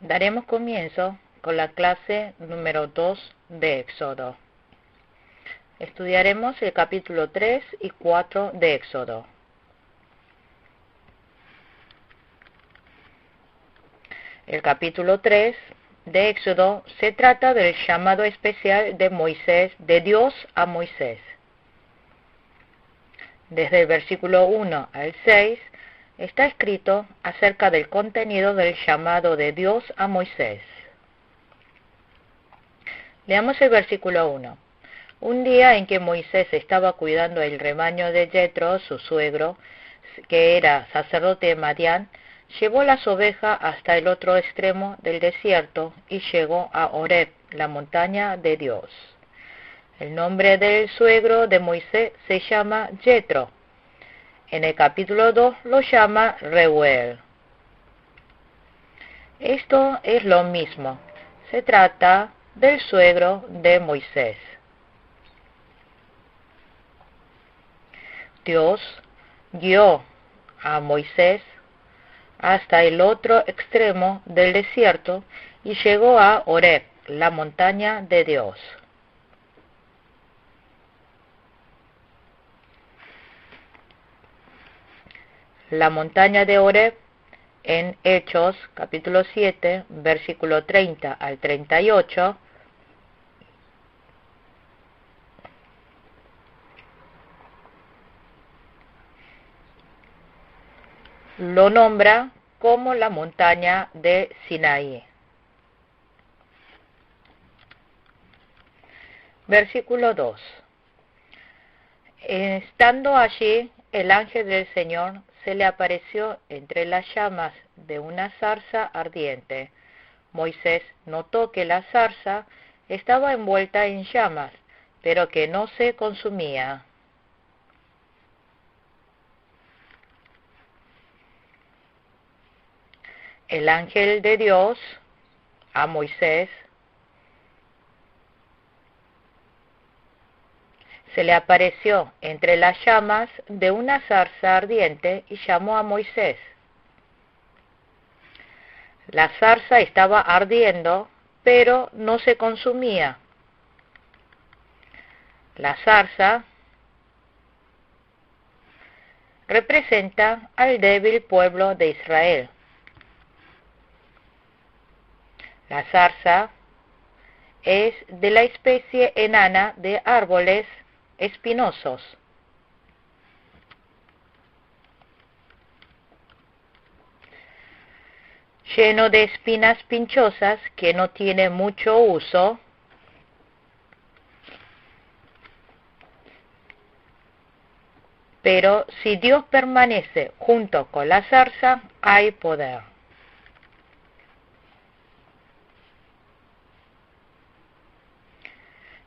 Daremos comienzo con la clase número 2 de Éxodo. Estudiaremos el capítulo 3 y 4 de Éxodo. El capítulo 3 de Éxodo se trata del llamado especial de Dios a Moisés. Desde el versículo 1 al 6 está escrito acerca del contenido del llamado de Dios a Moisés. Leamos el versículo 1. Un día en que Moisés estaba cuidando el rebaño de Jetro, su suegro, que era sacerdote de Madián, llevó las ovejas hasta el otro extremo del desierto y llegó a Horeb, la montaña de Dios. El nombre del suegro de Moisés se llama Jetro. En el capítulo 2 lo llama Reuel. Esto es lo mismo. Se trata del suegro de Moisés. Dios guió a Moisés hasta el otro extremo del desierto y llegó a Horeb, la montaña de Dios. La montaña de Horeb, en Hechos, capítulo 7, versículo 30 al 38, lo nombra como la montaña de Sinaí. Versículo 2. Estando allí, el ángel del Señor se le apareció entre las llamas de una zarza ardiente. Moisés notó que la zarza estaba envuelta en llamas, pero que no se consumía. El ángel de Dios a Moisés se le apareció entre las llamas de una zarza ardiente y llamó a Moisés. La zarza estaba ardiendo, pero no se consumía. La zarza representa al débil pueblo de Israel. La zarza es de la especie enana de árboles espinosos. Lleno de espinas pinchosas que no tiene mucho uso, pero si Dios permanece junto con la zarza, hay poder.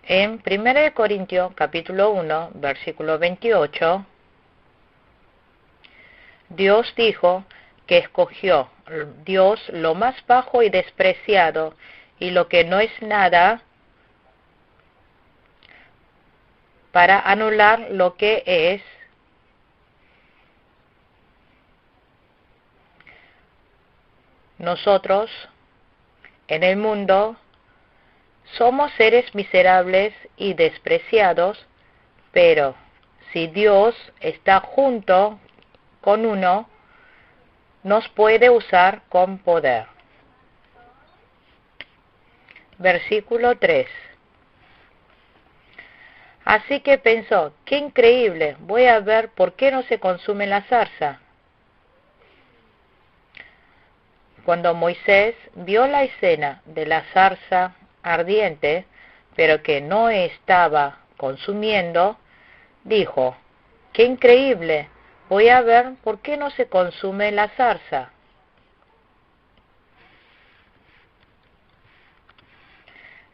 En 1 Corintios capítulo 1, versículo 28, Dios dijo que escogió Dios lo más bajo y despreciado y lo que no es nada para anular lo que es, nosotros en el mundo somos seres miserables y despreciados, pero si Dios está junto con uno, nos puede usar con poder. Versículo 3. Así que pensó, qué increíble, voy a ver por qué no se consume la zarza. Cuando Moisés vio la escena de la zarza ardiente, pero que no estaba consumiendo, dijo, qué increíble, voy a ver por qué no se consume la zarza.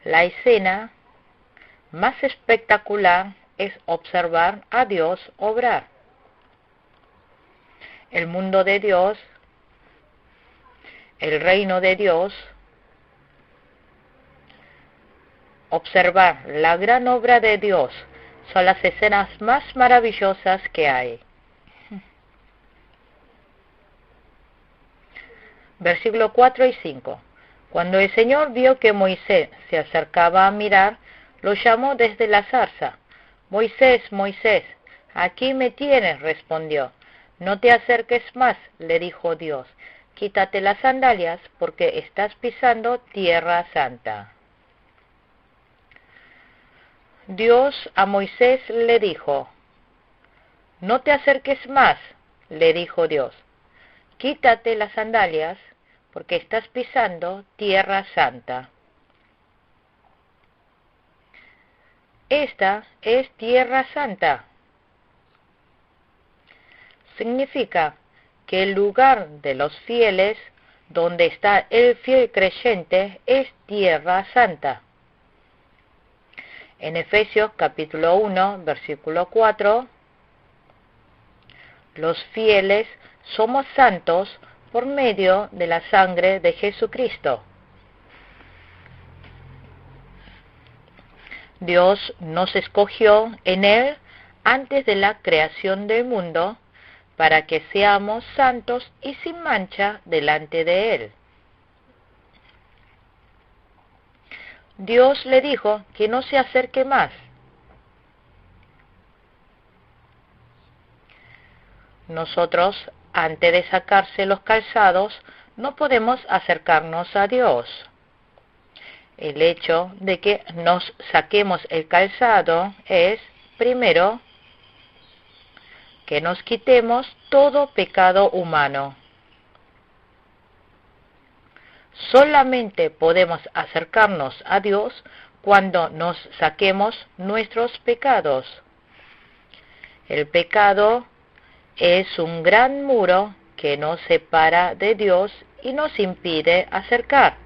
La escena más espectacular es observar a Dios obrar. El mundo de Dios, el reino de Dios, observar la gran obra de Dios son las escenas más maravillosas que hay. Versículo 4 y 5. Cuando el Señor vio que Moisés se acercaba a mirar, lo llamó desde la zarza. «Moisés, Moisés». «Aquí me tienes», respondió. «No te acerques más», le dijo Dios. «Quítate las sandalias porque estás pisando tierra santa». Dios a Moisés le dijo: «No te acerques más», le dijo Dios. «Quítate las sandalias porque estás pisando tierra santa». Esta es tierra santa. Significa que el lugar de los fieles, donde está el fiel creyente, es tierra santa. En Efesios capítulo 1, versículo 4, los fieles somos santos por medio de la sangre de Jesucristo. Dios nos escogió en Él antes de la creación del mundo para que seamos santos y sin mancha delante de Él. Dios le dijo que no se acerque más. Nosotros, antes de sacarse los calzados, no podemos acercarnos a Dios. El hecho de que nos saquemos el calzado es, primero, que nos quitemos todo pecado humano. Solamente podemos acercarnos a Dios cuando nos saquemos nuestros pecados. El pecado es un gran muro que nos separa de Dios y nos impide acercar.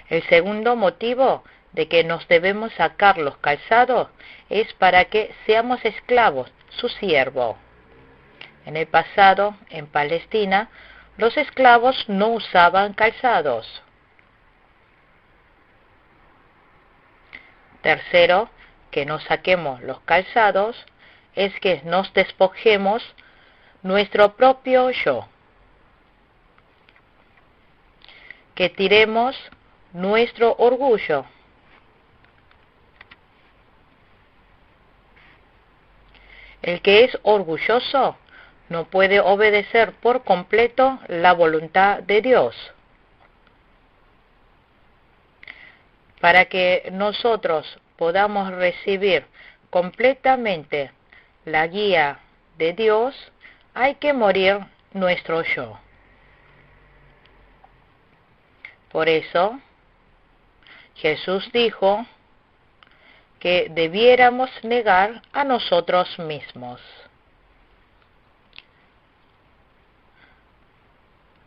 El segundo motivo de que nos debemos sacar los calzados es para que seamos esclavos, su siervo. En el pasado, en Palestina, los esclavos no usaban calzados. Tercero, que nos saquemos los calzados es que nos despojemos nuestro propio yo, que tiremos nuestro orgullo. El que es orgulloso no puede obedecer por completo la voluntad de Dios. Para que nosotros podamos recibir completamente la guía de Dios, hay que morir nuestro yo. Por eso, Jesús dijo que debiéramos negar a nosotros mismos.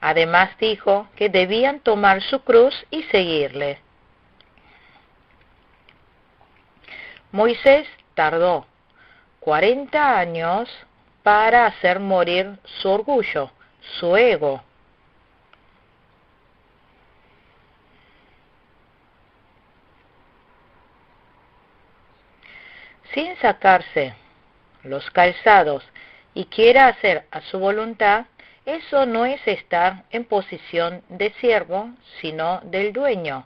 Además dijo que debían tomar su cruz y seguirle. Moisés tardó 40 años para hacer morir su orgullo, su ego. Sin sacarse los calzados y quiera hacer a su voluntad, eso no es estar en posición de siervo, sino del dueño.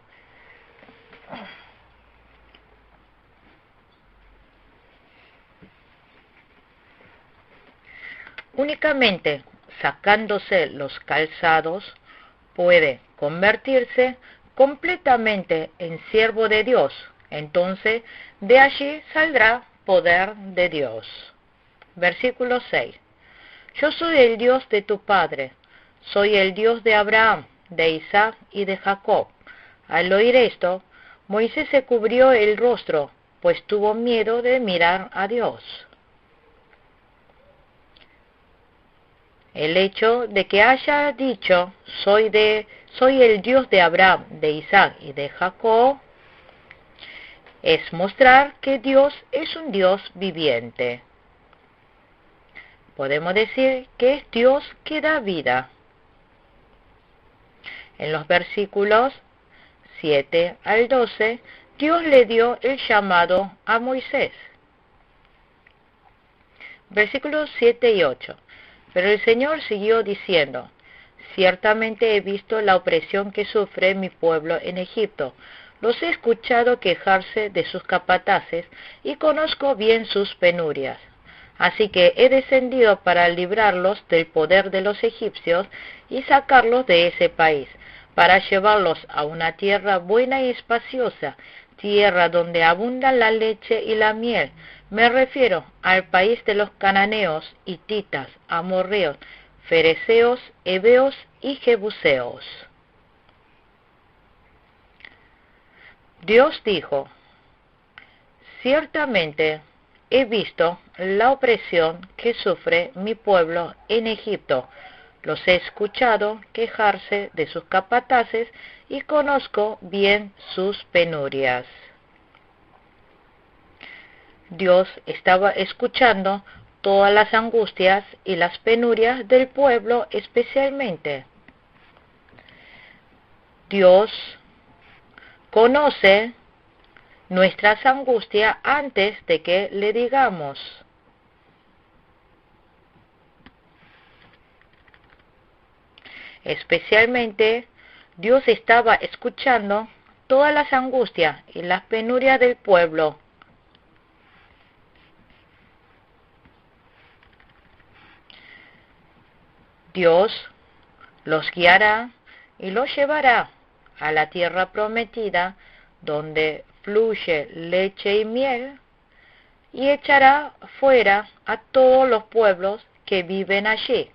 Únicamente sacándose los calzados puede convertirse completamente en siervo de Dios. Entonces, de allí saldrá poder de Dios. Versículo 6. Yo soy el Dios de tu padre, soy el Dios de Abraham, de Isaac y de Jacob. Al oír esto, Moisés se cubrió el rostro, pues tuvo miedo de mirar a Dios. El hecho de que haya dicho, soy el Dios de Abraham, de Isaac y de Jacob, es mostrar que Dios es un Dios viviente. Podemos decir que es Dios que da vida. En los versículos 7 al 12, Dios le dio el llamado a Moisés. Versículos 7 y 8. Pero el Señor siguió diciendo: ciertamente he visto la opresión que sufre mi pueblo en Egipto. Los he escuchado quejarse de sus capataces y conozco bien sus penurias. Así que he descendido para librarlos del poder de los egipcios y sacarlos de ese país, para llevarlos a una tierra buena y espaciosa, tierra donde abundan la leche y la miel. Me refiero al país de los cananeos, hititas, amorreos, fereceos, heveos y jebuseos. Dios dijo: ciertamente he visto la opresión que sufre mi pueblo en Egipto. Los he escuchado quejarse de sus capataces y conozco bien sus penurias. Dios estaba escuchando todas las angustias y las penurias del pueblo especialmente. Dios conoce nuestras angustias antes de que le digamos. Especialmente, Dios estaba escuchando todas las angustias y las penurias del pueblo. Dios los guiará y los llevará a la tierra prometida, donde fluye leche y miel, y echará fuera a todos los pueblos que viven allí.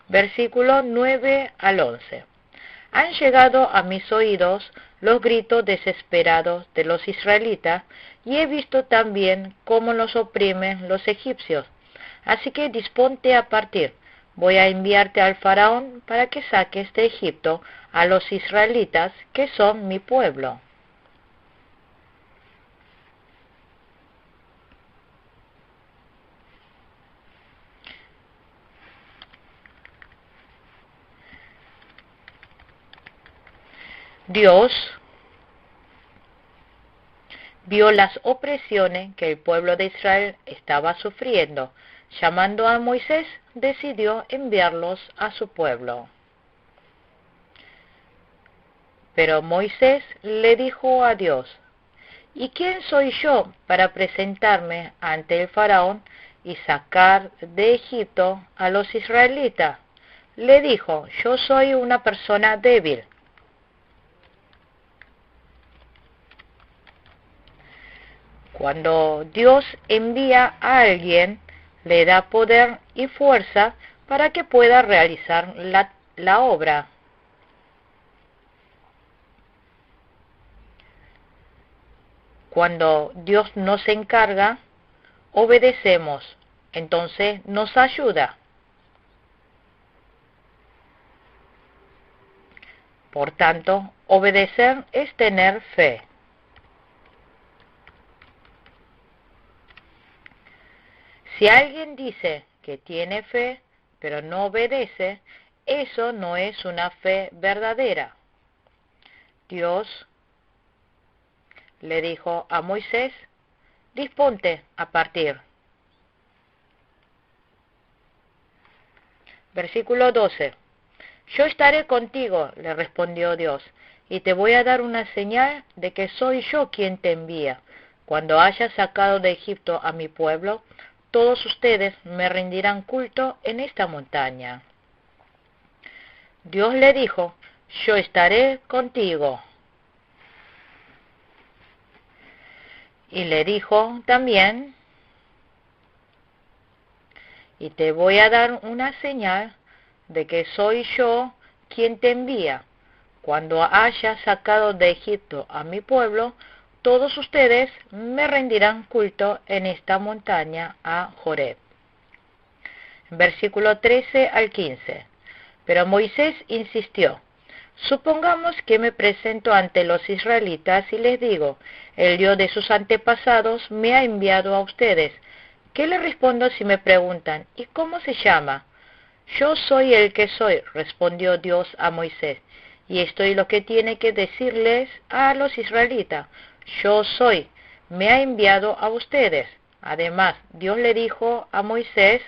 Versículo 9 al 11. Han llegado a mis oídos los gritos desesperados de los israelitas, y he visto también cómo los oprimen los egipcios. Así que disponte a partir. Voy a enviarte al faraón para que saques de Egipto a los israelitas, que son mi pueblo. Dios vio las opresiones que el pueblo de Israel estaba sufriendo. Llamando a Moisés, decidió enviarlos a su pueblo. Pero Moisés le dijo a Dios: ¿y quién soy yo para presentarme ante el faraón y sacar de Egipto a los israelitas? Le dijo: yo soy una persona débil. Cuando Dios envía a alguien, le da poder y fuerza para que pueda realizar la obra. Cuando Dios nos encarga, obedecemos, entonces nos ayuda. Por tanto, obedecer es tener fe. Si alguien dice que tiene fe, pero no obedece, eso no es una fe verdadera. Dios le dijo a Moisés: disponte a partir. Versículo 12. Yo estaré contigo, le respondió Dios, y te voy a dar una señal de que soy yo quien te envía. Cuando hayas sacado de Egipto a mi pueblo, todos ustedes me rendirán culto en esta montaña. Dios le dijo: yo estaré contigo. Y le dijo también: y te voy a dar una señal de que soy yo quien te envía. Cuando hayas sacado de Egipto a mi pueblo, todos ustedes me rendirán culto en esta montaña a Joreb. Versículo 13 al 15. Pero Moisés insistió: supongamos que me presento ante los israelitas y les digo: el Dios de sus antepasados me ha enviado a ustedes. ¿Qué les respondo si me preguntan: ¿y cómo se llama? Yo soy el que soy, respondió Dios a Moisés. Y esto es lo que tiene que decirles a los israelitas. Yo soy, me ha enviado a ustedes. Además, Dios le dijo a Moisés,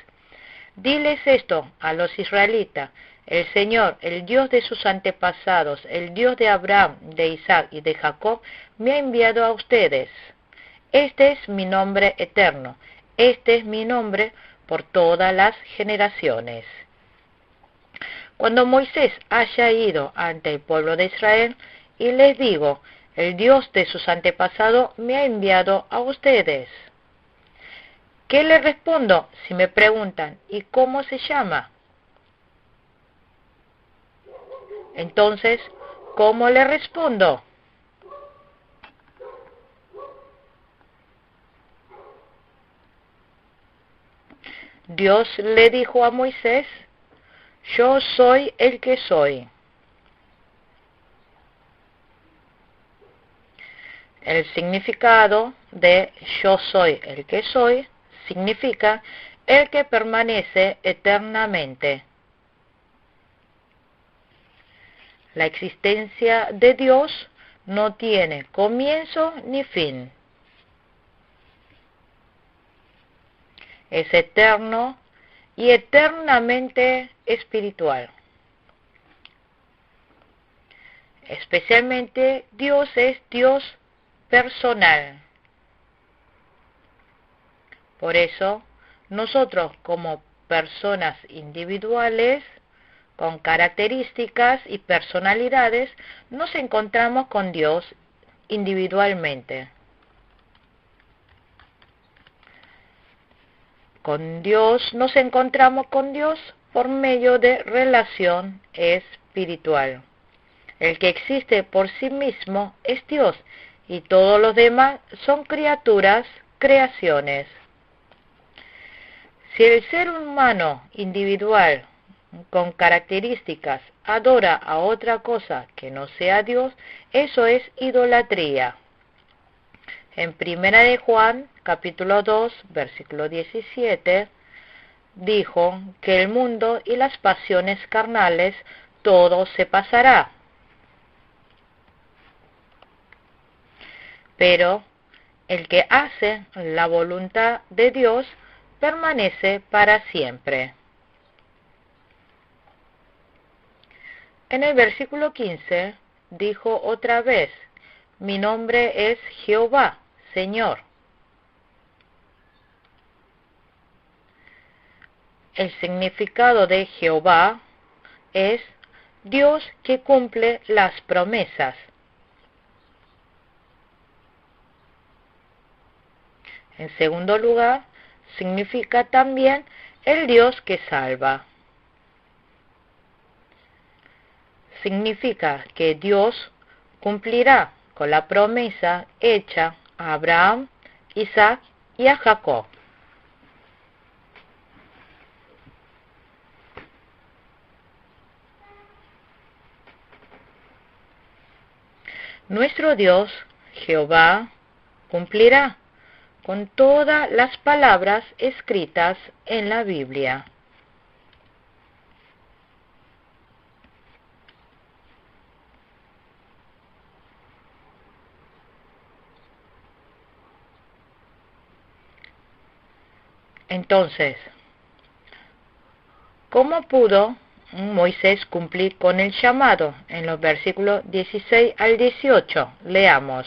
diles esto a los israelitas. El Señor, el Dios de sus antepasados, el Dios de Abraham, de Isaac y de Jacob, me ha enviado a ustedes. Este es mi nombre eterno. Este es mi nombre por todas las generaciones. Cuando Moisés haya ido ante el pueblo de Israel y les digo, el Dios de sus antepasados me ha enviado a ustedes. ¿Qué le respondo si me preguntan, ¿y cómo se llama? Entonces, ¿cómo le respondo? Dios le dijo a Moisés, yo soy el que soy. El significado de yo soy el que soy significa el que permanece eternamente. La existencia de Dios no tiene comienzo ni fin. Es eterno y eternamente espiritual. Especialmente Dios es Dios personal. Por eso, nosotros como personas individuales, con características y personalidades, nos encontramos con Dios individualmente. Nos encontramos con Dios por medio de relación espiritual. El que existe por sí mismo es Dios y todos los demás son criaturas, creaciones. Si el ser humano individual con características adora a otra cosa que no sea Dios, eso es idolatría. En 1 de Juan, capítulo 2, versículo 17, dijo que el mundo y las pasiones carnales, todo se pasará. Pero el que hace la voluntad de Dios permanece para siempre. En el versículo 15 dijo otra vez, mi nombre es Jehová, Señor. El significado de Jehová es Dios que cumple las promesas. En segundo lugar, significa también el Dios que salva. Significa que Dios cumplirá con la promesa hecha a Abraham, Isaac y a Jacob. Nuestro Dios, Jehová, cumplirá con todas las palabras escritas en la Biblia. Entonces, ¿cómo pudo Moisés cumplir con el llamado? En los versículos 16 al 18, leamos.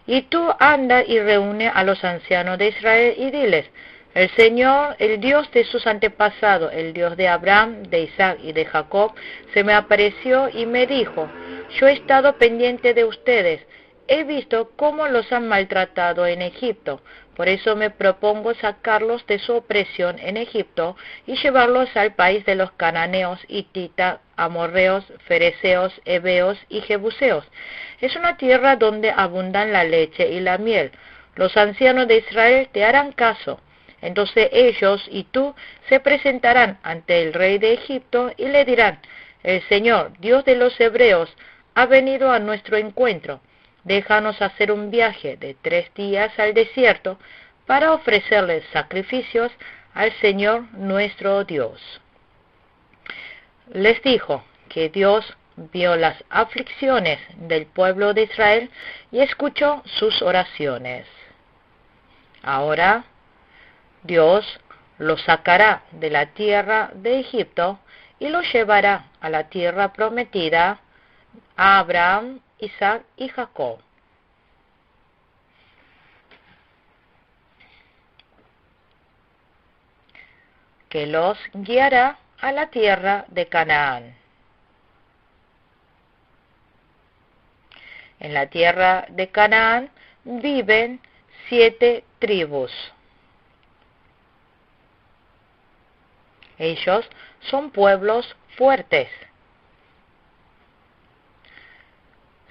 Y tú anda y reúne a los ancianos de Israel y diles, el Señor, el Dios de sus antepasados, el Dios de Abraham, de Isaac y de Jacob, se me apareció y me dijo, yo he estado pendiente de ustedes, he visto cómo los han maltratado en Egipto, por eso me propongo sacarlos de su opresión en Egipto y llevarlos al país de los cananeos, hititas, amorreos, fereceos, heveos y jebuseos. Es una tierra donde abundan la leche y la miel. Los ancianos de Israel te harán caso. Entonces ellos y tú se presentarán ante el rey de Egipto y le dirán, el Señor, Dios de los hebreos, ha venido a nuestro encuentro. Déjanos hacer un viaje de 3 días al desierto para ofrecerles sacrificios al Señor nuestro Dios. Les dijo que Dios vio las aflicciones del pueblo de Israel y escuchó sus oraciones. Ahora Dios los sacará de la tierra de Egipto y los llevará a la tierra prometida a Abraham, Isaac y Jacob. Que los guiará a la tierra de Canaán. En la tierra de Canaán viven 7 tribus. Ellos son pueblos fuertes.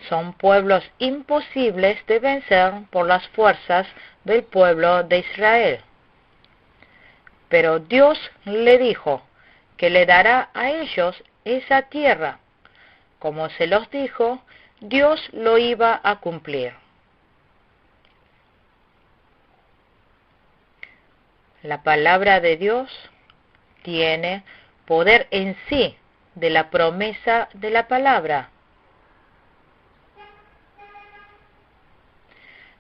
Son pueblos imposibles de vencer por las fuerzas del pueblo de Israel. Pero Dios le dijo que le dará a ellos esa tierra. Como se los dijo, Dios lo iba a cumplir. La palabra de Dios tiene poder en sí de la promesa de la palabra.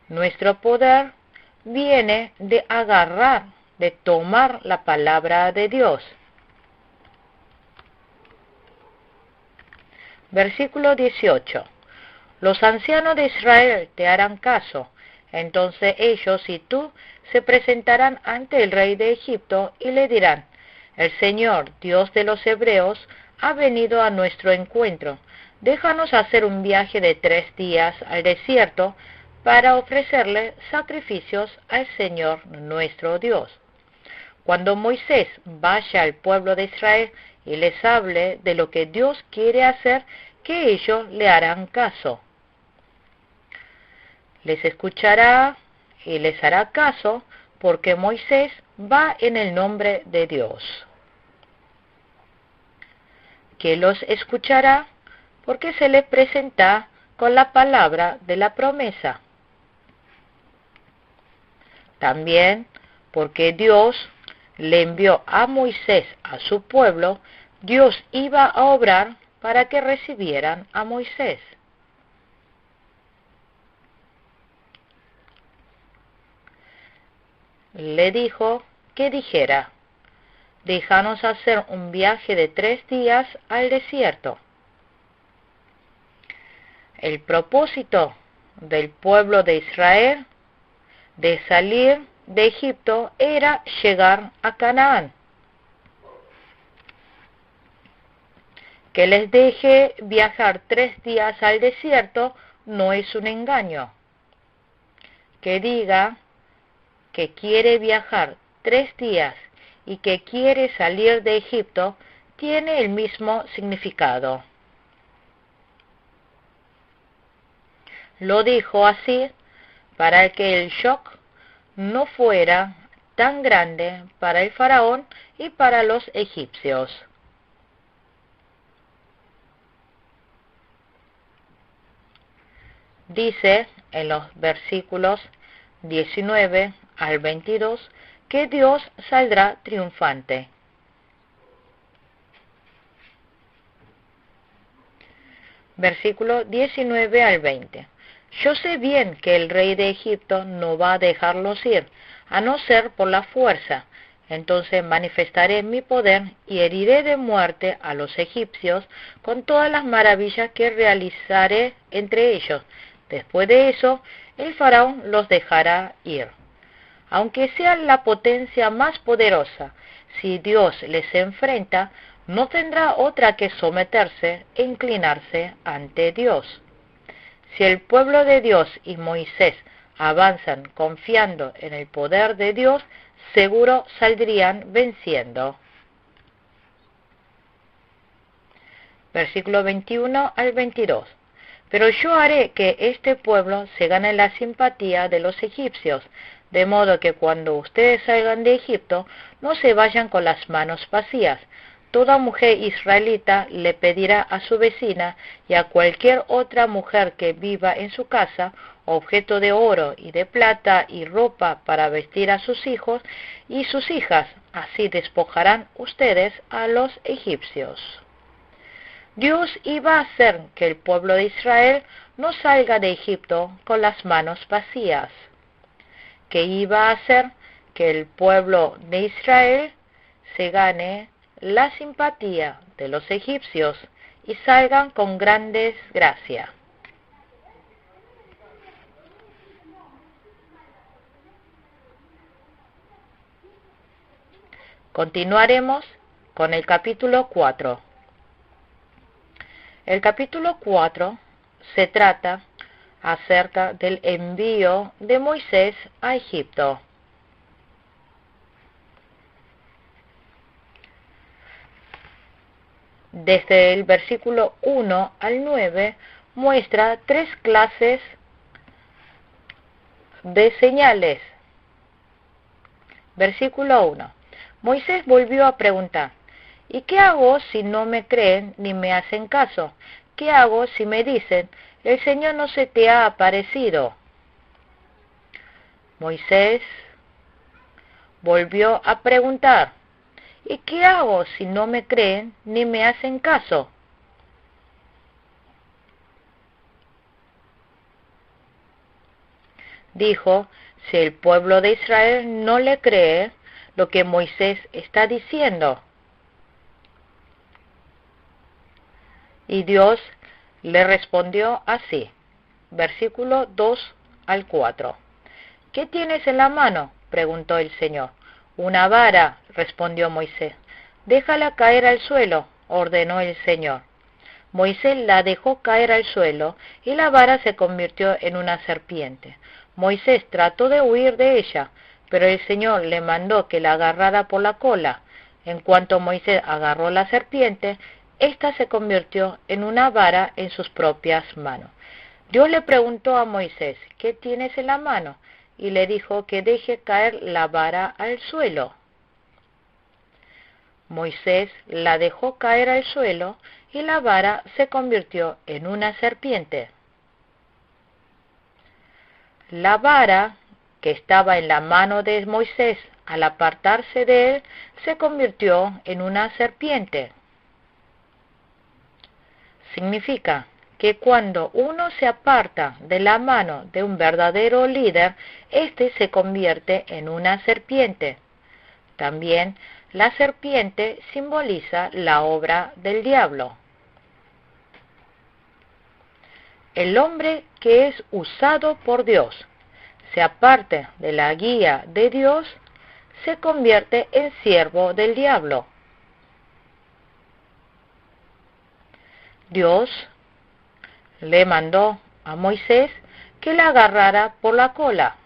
Nuestro poder viene de agarrar, de tomar la palabra de Dios. Versículo 18. Los ancianos de Israel te harán caso, entonces ellos y tú se presentarán ante el rey de Egipto y le dirán: el Señor, Dios de los hebreos, ha venido a nuestro encuentro. Déjanos hacer un viaje de 3 días al desierto para ofrecerle sacrificios al Señor nuestro Dios. Cuando Moisés vaya al pueblo de Israel y les hable de lo que Dios quiere hacer, que ellos le harán caso. Les escuchará y les hará caso, porque Moisés va en el nombre de Dios. Que los escuchará porque se les presenta con la palabra de la promesa. También porque Dios le envió a Moisés a su pueblo, Dios iba a obrar para que recibieran a Moisés. Le dijo que dijera: déjanos hacer un viaje de 3 días al desierto. El propósito del pueblo de Israel de salir de Egipto era llegar a Canaán. Que les deje viajar 3 días al desierto no es un engaño. Que diga que quiere viajar 3 días y que quiere salir de Egipto tiene el mismo significado. Lo dijo así para que el shock no fuera tan grande para el faraón y para los egipcios. Dice en los versículos 19 al 22 que Dios saldrá triunfante. Versículo 19 al 20. Yo sé bien que el rey de Egipto no va a dejarlos ir, a no ser por la fuerza. Entonces manifestaré mi poder y heriré de muerte a los egipcios con todas las maravillas que realizaré entre ellos. Después de eso, el faraón los dejará ir. Aunque sean la potencia más poderosa, si Dios les enfrenta, no tendrá otra que someterse e inclinarse ante Dios. Si el pueblo de Dios y Moisés avanzan confiando en el poder de Dios, seguro saldrían venciendo. Versículo 21 al 22. Pero yo haré que este pueblo se gane la simpatía de los egipcios, de modo que cuando ustedes salgan de Egipto no se vayan con las manos vacías. Toda mujer israelita le pedirá a su vecina y a cualquier otra mujer que viva en su casa objeto de oro y de plata y ropa para vestir a sus hijos y sus hijas. Así despojarán ustedes a los egipcios. Dios iba a hacer que el pueblo de Israel no salga de Egipto con las manos vacías, que iba a hacer que el pueblo de Israel se gane la simpatía de los egipcios y salgan con gran desgracia. Continuaremos con el capítulo 4. El capítulo 4 se trata acerca del envío de Moisés a Egipto. Desde el versículo 1 al 9 muestra 3 clases de señales. Versículo 1. Moisés volvió a preguntar: ¿y qué hago si no me creen ni me hacen caso? ¿Qué hago si me dicen: el Señor no se te ha aparecido? Moisés volvió a preguntar: ¿y qué hago si no me creen ni me hacen caso? Dijo: si el pueblo de Israel no le cree lo que Moisés está diciendo. Y Dios le respondió así, versículo 2 al 4. ¿Qué tienes en la mano?, preguntó el Señor. Una vara, respondió Moisés. Déjala caer al suelo, ordenó el Señor. Moisés la dejó caer al suelo y la vara se convirtió en una serpiente. Moisés trató de huir de ella, pero el Señor le mandó que la agarrara por la cola. En cuanto Moisés agarró la serpiente, ésta se convirtió en una vara en sus propias manos. Dios le preguntó a Moisés: ¿qué tienes en la mano? Y le dijo que deje caer la vara al suelo. Moisés la dejó caer al suelo y la vara se convirtió en una serpiente. La vara que estaba en la mano de Moisés, al apartarse de él, se convirtió en una serpiente. Significa que cuando uno se aparta de la mano de un verdadero líder, éste se convierte en una serpiente. También la serpiente simboliza la obra del diablo. El hombre que es usado por Dios se aparte de la guía de Dios, se convierte en siervo del diablo. Dios le mandó a Moisés que la agarrara por la cola.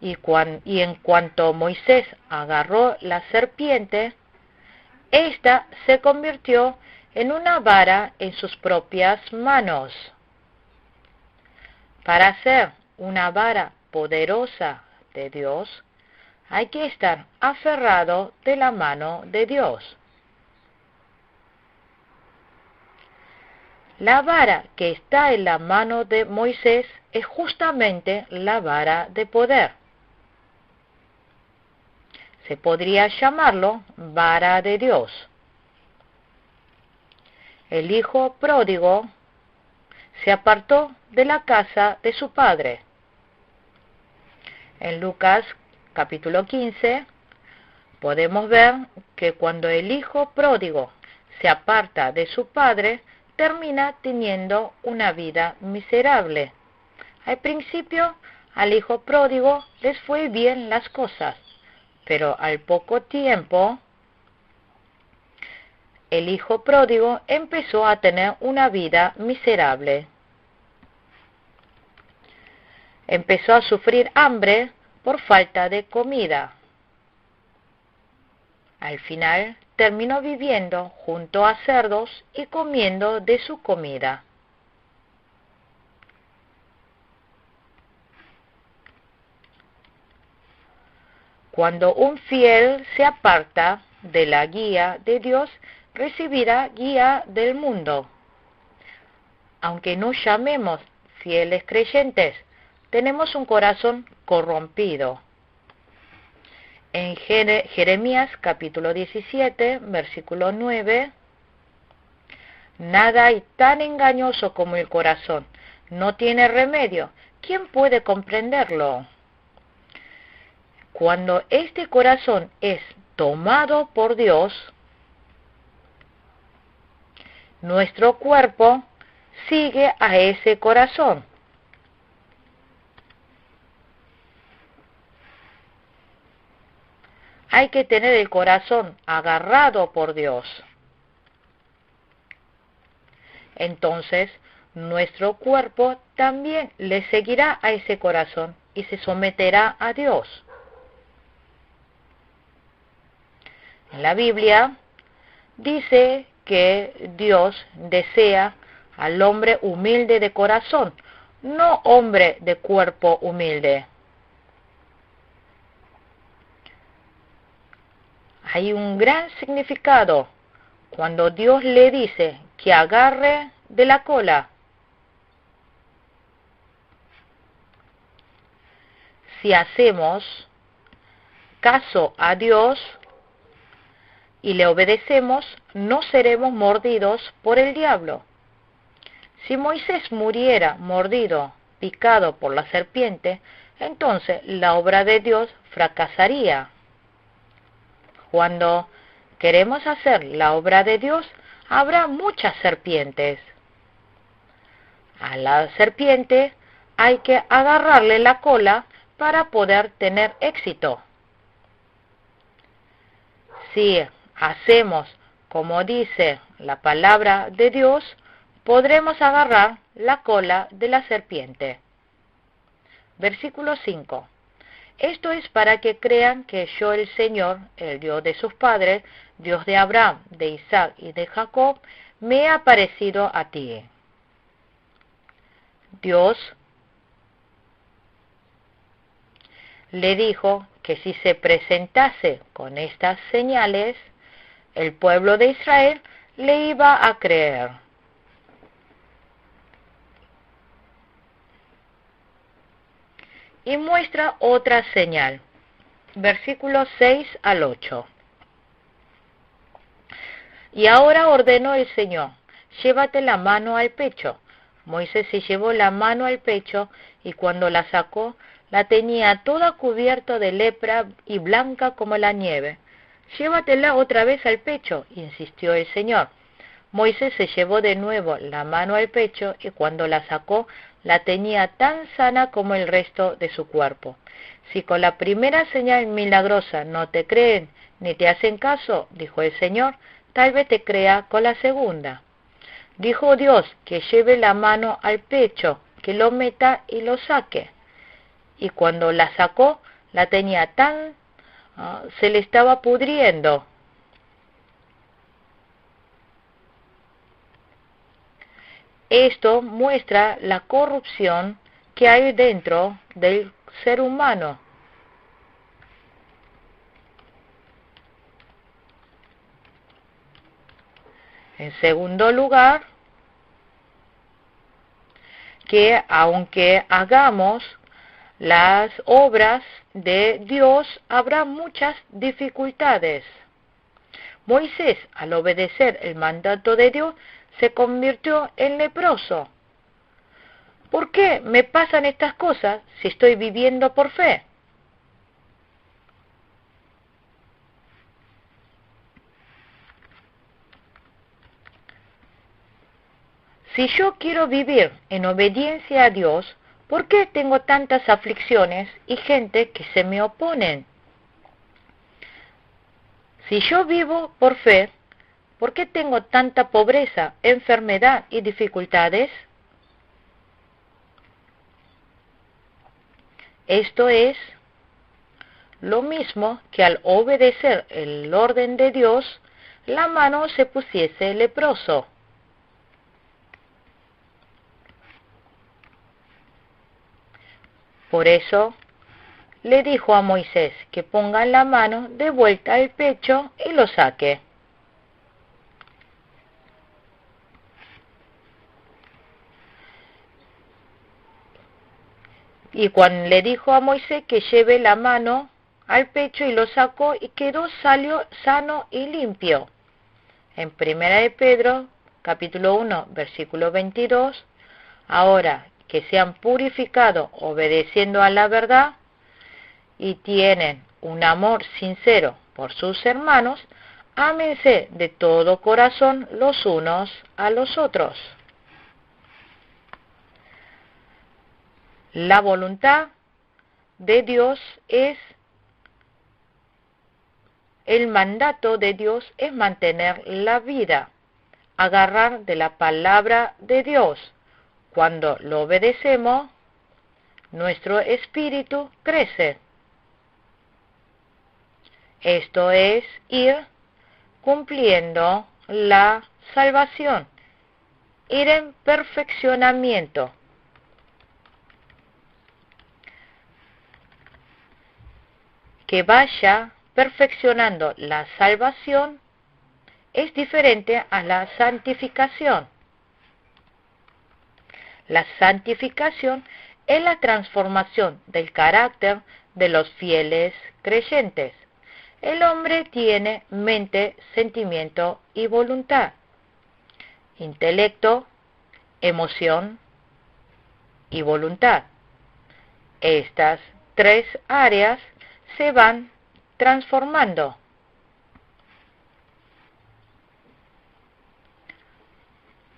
Y en cuanto Moisés agarró la serpiente, ésta se convirtió en una vara en sus propias manos. Para ser una vara poderosa de Dios, hay que estar aferrado de la mano de Dios. La vara que está en la mano de Moisés es justamente la vara de poder. Se podría llamarlo vara de Dios. El hijo pródigo se apartó de la casa de su padre. En Lucas capítulo 15 podemos ver que cuando el hijo pródigo se aparta de su padre, termina teniendo una vida miserable. Al principio, al hijo pródigo les fue bien las cosas, pero al poco tiempo, el hijo pródigo empezó a tener una vida miserable. Empezó a sufrir hambre por falta de comida. Al final, terminó viviendo junto a cerdos y comiendo de su comida. Cuando un fiel se aparta de la guía de Dios, recibirá guía del mundo. Aunque nos llamemos fieles creyentes, tenemos un corazón corrompido. En Jeremías capítulo 17, versículo 9, nada hay tan engañoso como el corazón, no tiene remedio. ¿Quién puede comprenderlo? Cuando este corazón es tomado por Dios, nuestro cuerpo sigue a ese corazón. Hay que tener el corazón agarrado por Dios. Entonces, nuestro cuerpo también le seguirá a ese corazón y se someterá a Dios. En la Biblia dice que Dios desea al hombre humilde de corazón, no hombre de cuerpo humilde. Hay un gran significado cuando Dios le dice que agarre de la cola. Si hacemos caso a Dios y le obedecemos, no seremos mordidos por el diablo. Si Moisés muriera mordido, picado por la serpiente, entonces la obra de Dios fracasaría. Cuando queremos hacer la obra de Dios, habrá muchas serpientes. A la serpiente hay que agarrarle la cola para poder tener éxito. Si hacemos como dice la palabra de Dios, podremos agarrar la cola de la serpiente. Versículo 5. Esto es para que crean que yo, el Señor, el Dios de sus padres, Dios de Abraham, de Isaac y de Jacob, me he aparecido a ti. Dios le dijo que si se presentase con estas señales, el pueblo de Israel le iba a creer. Y muestra otra señal. Versículos 6 al 8. Y ahora ordenó el Señor, llévate la mano al pecho. Moisés se llevó la mano al pecho y cuando la sacó, la tenía toda cubierta de lepra y blanca como la nieve. Llévatela otra vez al pecho, insistió el Señor. Moisés se llevó de nuevo la mano al pecho y cuando la sacó, la tenía tan sana como el resto de su cuerpo. Si con la primera señal milagrosa no te creen ni te hacen caso, dijo el Señor, tal vez te crea con la segunda. Dijo Dios que lleve la mano al pecho, que lo meta y lo saque. Y cuando la sacó, la tenía tan... se le estaba pudriendo. Esto muestra la corrupción que hay dentro del ser humano. En segundo lugar, que aunque hagamos las obras de Dios, habrá muchas dificultades. Moisés, al obedecer el mandato de Dios, se convirtió en leproso. ¿Por qué me pasan estas cosas si estoy viviendo por fe? Si yo quiero vivir en obediencia a Dios, ¿por qué tengo tantas aflicciones y gente que se me oponen? Si yo vivo por fe, ¿por qué tengo tanta pobreza, enfermedad y dificultades? Esto es lo mismo que al obedecer el orden de Dios, la mano se pusiese leproso. Por eso le dijo a Moisés que ponga la mano de vuelta al pecho y lo saque. Y cuando le dijo a Moisés que lleve la mano al pecho y lo sacó y salió sano y limpio. En 1 de Pedro, capítulo 1, versículo 22, ahora que se han purificado obedeciendo a la verdad y tienen un amor sincero por sus hermanos, ámense de todo corazón los unos a los otros. La voluntad de Dios el mandato de Dios es mantener la vida, agarrar de la palabra de Dios. Cuando lo obedecemos, nuestro espíritu crece. Esto es ir cumpliendo la salvación, ir en perfeccionamiento. Que vaya perfeccionando la salvación es diferente a la santificación. La santificación es la transformación del carácter de los fieles creyentes. El hombre tiene mente, sentimiento y voluntad, intelecto, emoción y voluntad. Estas tres áreas se van transformando.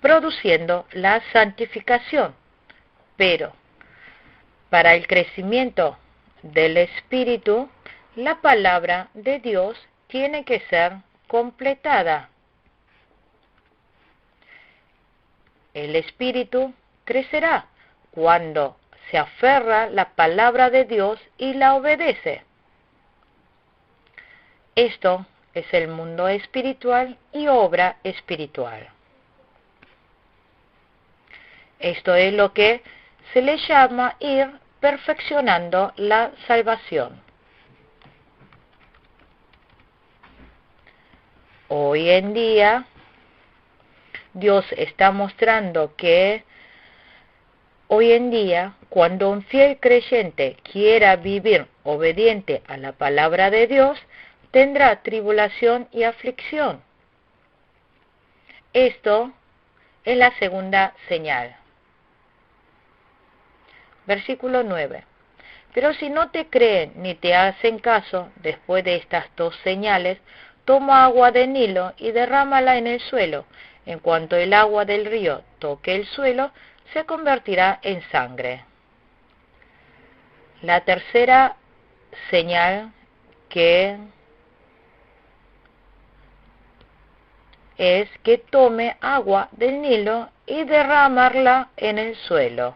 Produciendo la santificación, pero para el crecimiento del espíritu, la palabra de Dios tiene que ser completada. El espíritu crecerá cuando se aferra la palabra de Dios y la obedece. Esto es el mundo espiritual y obra espiritual. Esto es lo que se le llama ir perfeccionando la salvación. Hoy en día, Dios está mostrando que hoy en día, cuando un fiel creyente quiera vivir obediente a la palabra de Dios, tendrá tribulación y aflicción. Esto es la segunda señal. Versículo 9. Pero si no te creen ni te hacen caso, después de estas dos señales, toma agua del Nilo y derrámala en el suelo. En cuanto el agua del río toque el suelo, se convertirá en sangre. La tercera señal que es que tome agua del Nilo y derramarla en el suelo.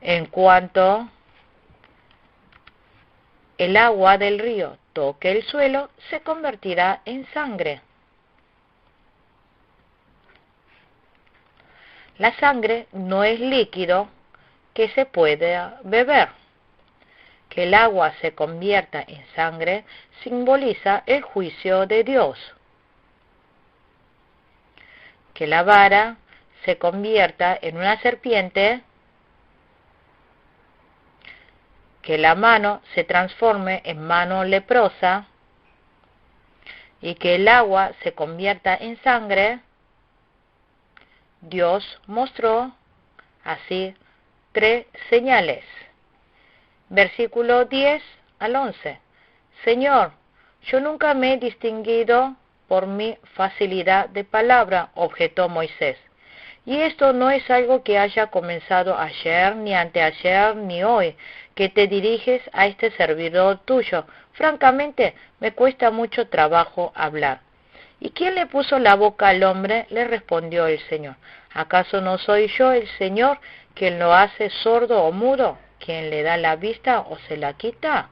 En cuanto el agua del río toque el suelo, se convertirá en sangre. La sangre no es líquido que se pueda beber. Que el agua se convierta en sangre simboliza el juicio de Dios. Que la vara se convierta en una serpiente, que la mano se transforme en mano leprosa y que el agua se convierta en sangre, Dios mostró así tres señales. Versículo 10 al 11. Señor, yo nunca me he distinguido por mi facilidad de palabra, objetó Moisés. Y esto no es algo que haya comenzado ayer, ni anteayer, ni hoy, que te diriges a este servidor tuyo. Francamente, me cuesta mucho trabajo hablar. ¿Y quién le puso la boca al hombre? Le respondió el Señor. ¿Acaso no soy yo el Señor quien lo hace sordo o mudo? ¿Quien le da la vista o se la quita?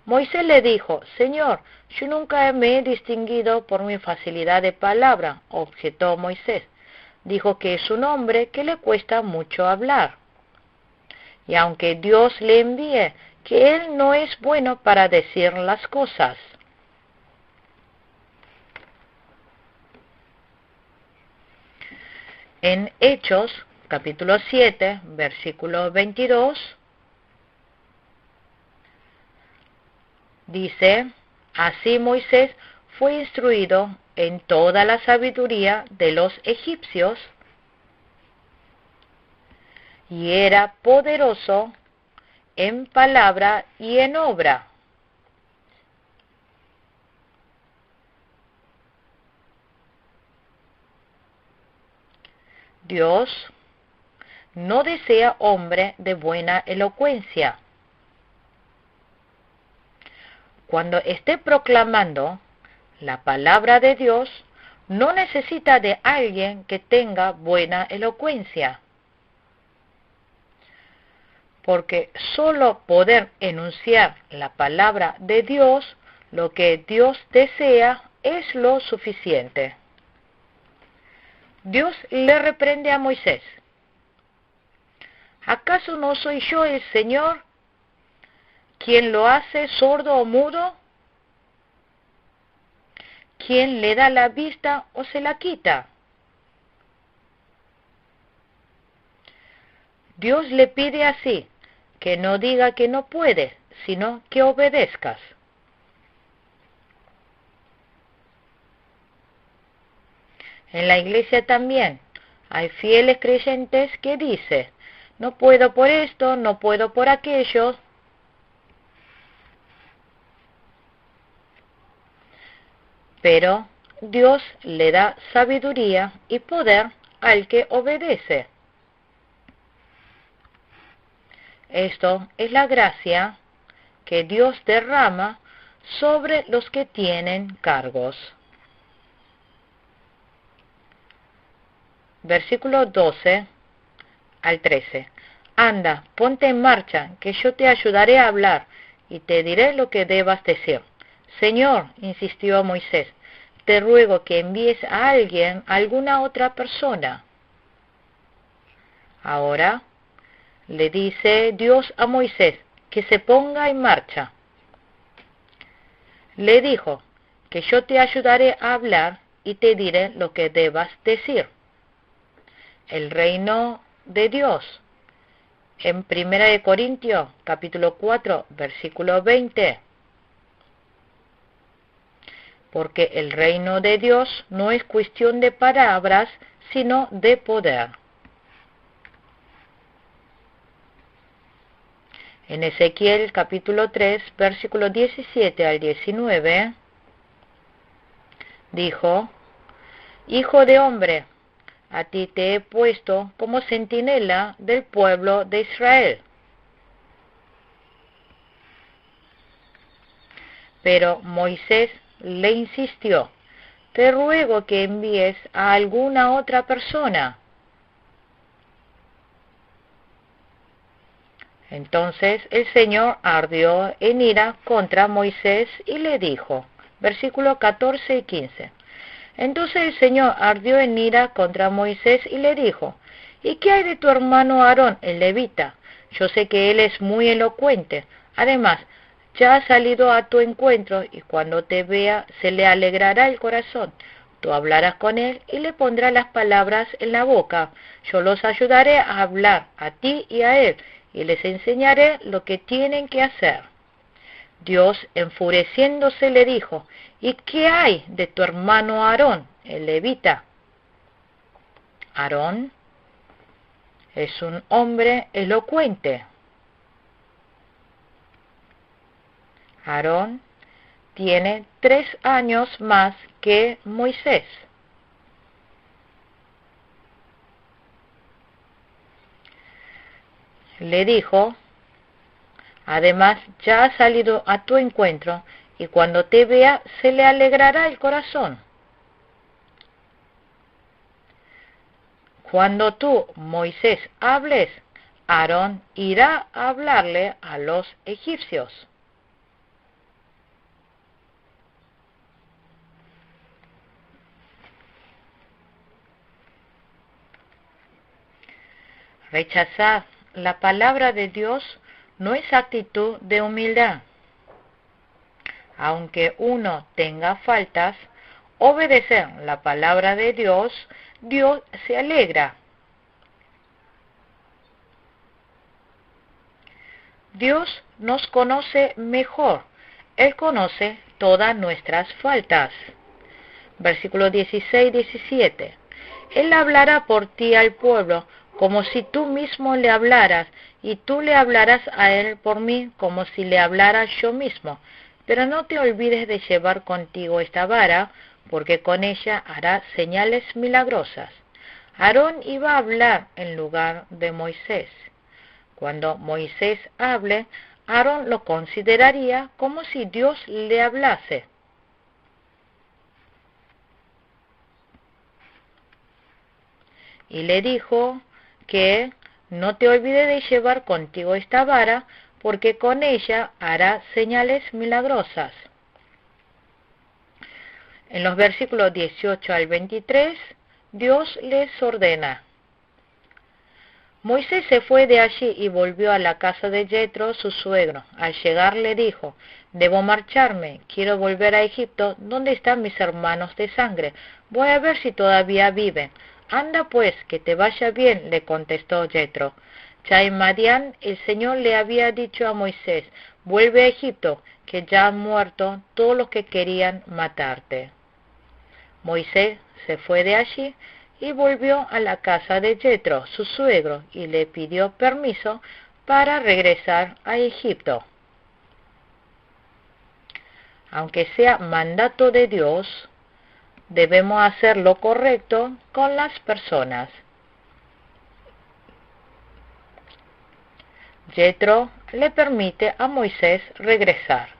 Moisés le dijo, Señor, yo nunca me he distinguido por mi facilidad de palabra, objetó Moisés. Dijo que es un hombre que le cuesta mucho hablar. Y aunque Dios le envíe, que él no es bueno para decir las cosas. En Hechos, capítulo 7, versículo 22, dice: así Moisés fue instruido en toda la sabiduría de los egipcios y era poderoso en palabra y en obra. Dios no desea hombre de buena elocuencia. Cuando esté proclamando la palabra de Dios, no necesita de alguien que tenga buena elocuencia, porque solo poder enunciar la palabra de Dios, lo que Dios desea, es lo suficiente. Dios le reprende a Moisés: ¿acaso no soy yo el Señor quien lo hace sordo o mudo? ¿Quién le da la vista o se la quita? Dios le pide así, que no diga que no puede, sino que obedezcas. En la iglesia también hay fieles creyentes que dicen: no puedo por esto, no puedo por aquello. Pero Dios le da sabiduría y poder al que obedece. Esto es la gracia que Dios derrama sobre los que tienen cargos. Versículo 12 al 13. Anda, ponte en marcha, que yo te ayudaré a hablar y te diré lo que debas decir. Señor, insistió Moisés, te ruego que envíes a alguien, a alguna otra persona. Ahora le dice Dios a Moisés que se ponga en marcha. Le dijo que yo te ayudaré a hablar y te diré lo que debas decir. El reino de Dios. En 1 Corintios, capítulo 4, versículo 20. Porque el reino de Dios no es cuestión de palabras, sino de poder. En Ezequiel, capítulo 3, versículo 17 al 19, dijo: Hijo de hombre, a ti te he puesto como centinela del pueblo de Israel. Pero Moisés le insistió: te ruego que envíes a alguna otra persona. Entonces el Señor ardió en ira contra Moisés y le dijo, versículos 14 y 15. Entonces el Señor ardió en ira contra Moisés y le dijo: ¿y qué hay de tu hermano Aarón, el levita? Yo sé que él es muy elocuente. Además, ya ha salido a tu encuentro y cuando te vea se le alegrará el corazón. Tú hablarás con él y le pondrás las palabras en la boca. Yo los ayudaré a hablar a ti y a él y les enseñaré lo que tienen que hacer. Dios, enfureciéndose, le dijo: ¿y qué hay de tu hermano Aarón, el levita? Aarón es un hombre elocuente. Aarón tiene 3 años más que Moisés. Le dijo: además, ya ha salido a tu encuentro y cuando te vea se le alegrará el corazón. Cuando tú, Moisés, hables, Aarón irá a hablarle a los egipcios. Rechazar la palabra de Dios no es actitud de humildad. Aunque uno tenga faltas, obedecer la palabra de Dios, Dios se alegra. Dios nos conoce mejor. Él conoce todas nuestras faltas. Versículo 16-17. Él hablará por ti al pueblo, como si tú mismo le hablaras, y tú le hablarás a él por mí, como si le hablara yo mismo. Pero no te olvides de llevar contigo esta vara, porque con ella hará señales milagrosas. Aarón iba a hablar en lugar de Moisés. Cuando Moisés hable, Aarón lo consideraría como si Dios le hablase. Y le dijo que no te olvides de llevar contigo esta vara, porque con ella hará señales milagrosas. En los versículos 18 al 23, Dios les ordena. Moisés se fue de allí y volvió a la casa de Jetro, su suegro. Al llegar le dijo, debo marcharme, quiero volver a Egipto, ¿dónde están mis hermanos de sangre? Voy a ver si todavía viven. Anda pues, que te vaya bien, le contestó Jetro. Ya en Madián el Señor le había dicho a Moisés, vuelve a Egipto, que ya han muerto todos los que querían matarte. Moisés se fue de allí y volvió a la casa de Jetro, su suegro, y le pidió permiso para regresar a Egipto. Aunque sea mandato de Dios, debemos hacer lo correcto con las personas. Jetro le permite a Moisés regresar.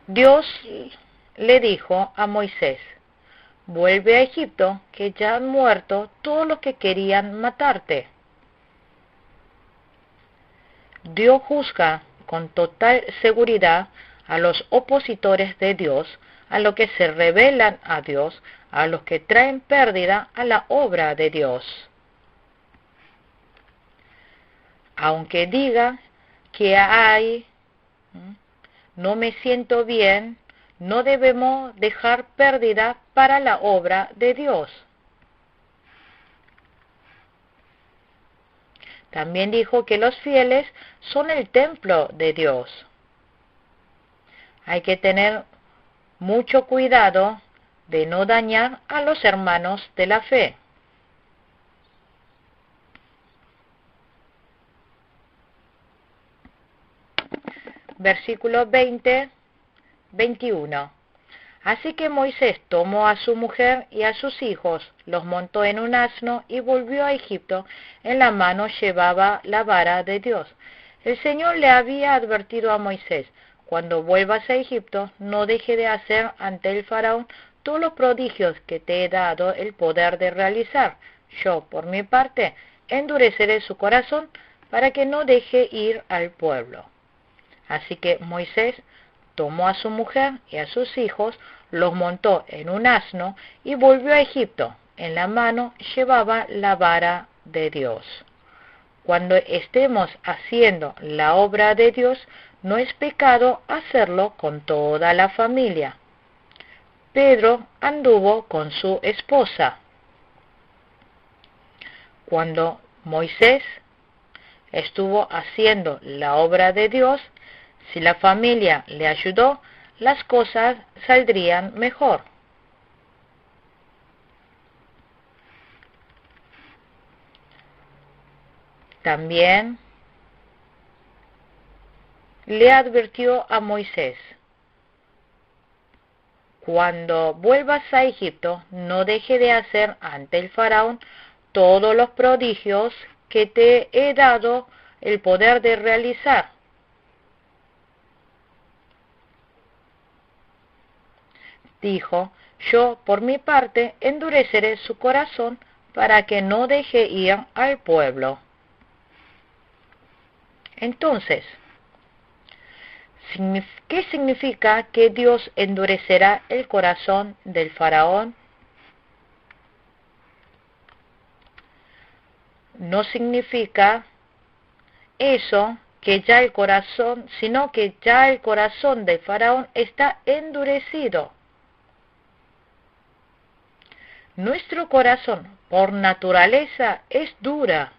Dios le dijo a Moisés, vuelve a Egipto, que ya han muerto todos los que querían matarte. Dios juzga con total seguridad a los opositores de Dios, a los que se rebelan a Dios, a los que traen pérdida a la obra de Dios. Aunque diga que no me siento bien, no debemos dejar pérdida para la obra de Dios. También dijo que los fieles son el templo de Dios. Hay que tener mucho cuidado de no dañar a los hermanos de la fe. Versículo 20-21. Así que Moisés tomó a su mujer y a sus hijos, los montó en un asno y volvió a Egipto. En la mano llevaba la vara de Dios. El Señor le había advertido a Moisés, cuando vuelvas a Egipto, no deje de hacer ante el faraón todos los prodigios que te he dado el poder de realizar. Yo, por mi parte, endureceré su corazón para que no deje ir al pueblo. Así que Moisés tomó a su mujer y a sus hijos, los montó en un asno y volvió a Egipto. En la mano llevaba la vara de Dios. Cuando estemos haciendo la obra de Dios, no es pecado hacerlo con toda la familia. Pedro anduvo con su esposa. Cuando Moisés estuvo haciendo la obra de Dios, si la familia le ayudó, las cosas saldrían mejor. También le advirtió a Moisés, cuando vuelvas a Egipto, no deje de hacer ante el faraón todos los prodigios que te he dado el poder de realizar. Dijo, yo por mi parte endureceré su corazón para que no deje ir al pueblo. Entonces, ¿qué significa que Dios endurecerá el corazón del faraón? No significa eso que ya el corazón, sino que ya el corazón del faraón está endurecido. Nuestro corazón, por naturaleza, es dura.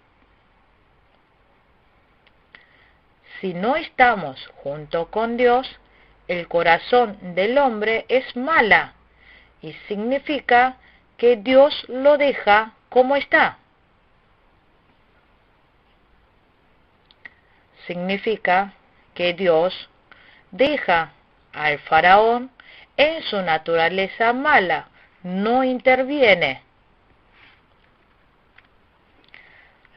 Si no estamos junto con Dios, el corazón del hombre es mala y significa que Dios lo deja como está. Significa que Dios deja al faraón en su naturaleza mala, no interviene.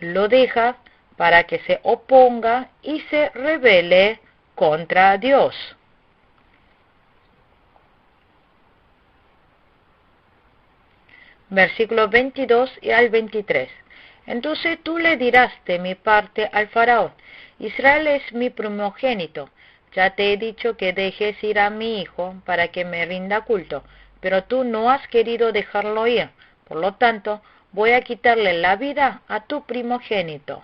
Lo deja para que se oponga y se rebele contra Dios. Versículos 22 y al 23. Entonces tú le dirás de mi parte al faraón: Israel es mi primogénito. Ya te he dicho que dejes ir a mi hijo para que me rinda culto, pero tú no has querido dejarlo ir. Por lo tanto, voy a quitarle la vida a tu primogénito.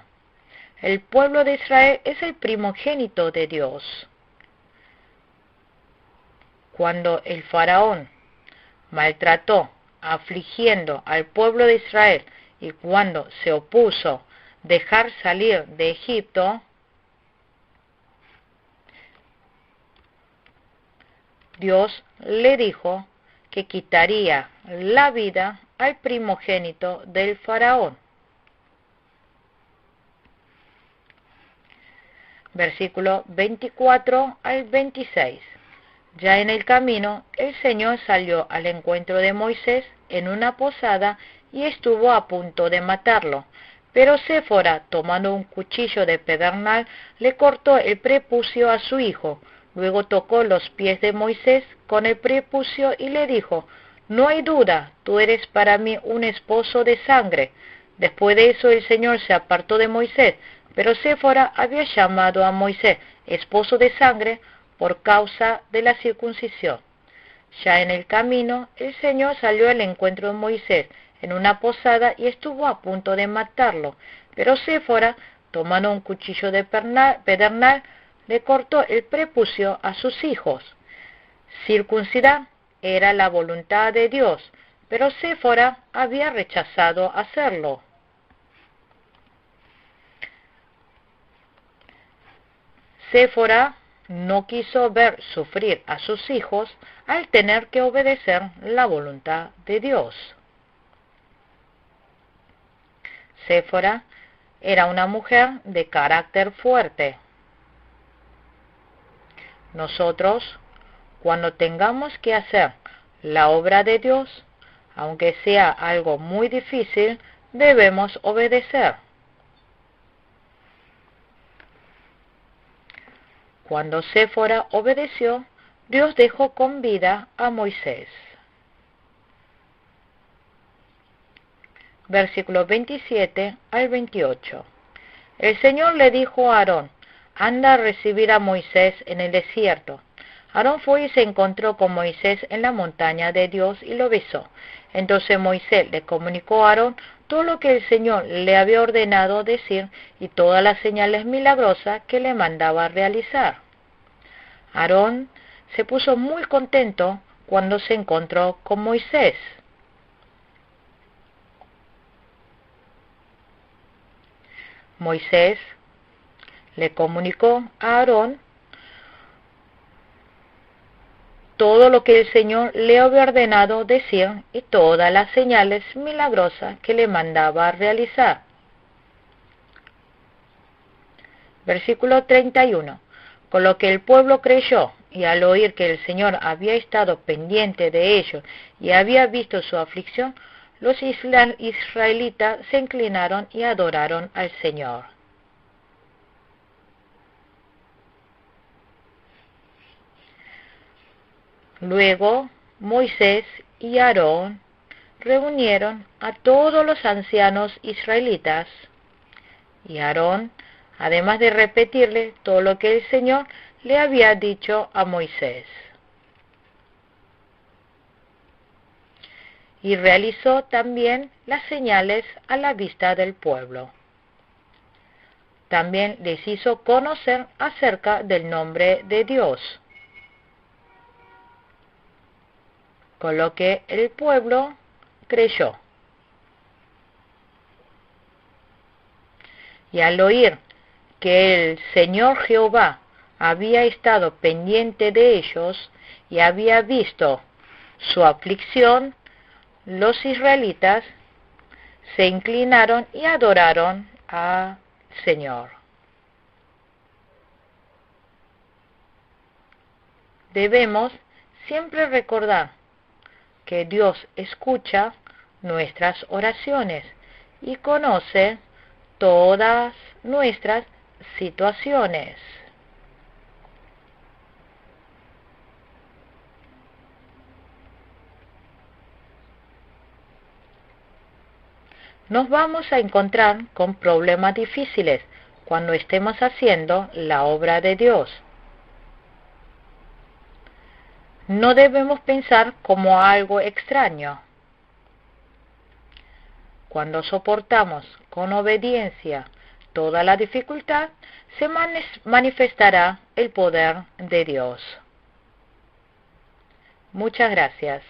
El pueblo de Israel es el primogénito de Dios. Cuando el faraón maltrató, afligiendo al pueblo de Israel, y cuando se opuso dejar salir de Egipto, Dios le dijo que quitaría la vida al primogénito del faraón. Versículo 24 al 26. Ya en el camino, el Señor salió al encuentro de Moisés en una posada y estuvo a punto de matarlo. Pero Séfora, tomando un cuchillo de pedernal, le cortó el prepucio a su hijo. Luego tocó los pies de Moisés con el prepucio y le dijo: no hay duda, tú eres para mí un esposo de sangre. Después de eso el Señor se apartó de Moisés, pero Séfora había llamado a Moisés esposo de sangre por causa de la circuncisión. Ya en el camino, el Señor salió al encuentro de Moisés en una posada y estuvo a punto de matarlo. Pero Séfora, tomando un cuchillo de pedernal, le cortó el prepucio a sus hijos. Circuncidar era la voluntad de Dios, pero Séfora había rechazado hacerlo. Séfora no quiso ver sufrir a sus hijos al tener que obedecer la voluntad de Dios. Séfora era una mujer de carácter fuerte. Nosotros, cuando tengamos que hacer la obra de Dios, aunque sea algo muy difícil, debemos obedecer. Cuando Séfora obedeció, Dios dejó con vida a Moisés. Versículos 27 al 28. El Señor le dijo a Aarón: anda a recibir a Moisés en el desierto. Aarón fue y se encontró con Moisés en la montaña de Dios y lo besó. Entonces Moisés le comunicó a Aarón todo lo que el Señor le había ordenado decir y todas las señales milagrosas que le mandaba realizar. Aarón se puso muy contento cuando se encontró con Moisés. Moisés le comunicó a Aarón todo lo que el Señor le había ordenado decir y todas las señales milagrosas que le mandaba realizar. Versículo 31. Con lo que el pueblo creyó, y al oír que el Señor había estado pendiente de ellos y había visto su aflicción, los israelitas se inclinaron y adoraron al Señor. Luego Moisés y Aarón reunieron a todos los ancianos israelitas, y Aarón, además de repetirle todo lo que el Señor le había dicho a Moisés, y realizó también las señales a la vista del pueblo. También les hizo conocer acerca del nombre de Dios, con lo que el pueblo creyó. Y al oír que el Señor Jehová había estado pendiente de ellos y había visto su aflicción, los israelitas se inclinaron y adoraron al Señor. Debemos siempre recordar que Dios escucha nuestras oraciones y conoce todas nuestras situaciones. Nos vamos a encontrar con problemas difíciles cuando estemos haciendo la obra de Dios. No debemos pensar como algo extraño. Cuando soportamos con obediencia toda la dificultad, se manifestará el poder de Dios. Muchas gracias.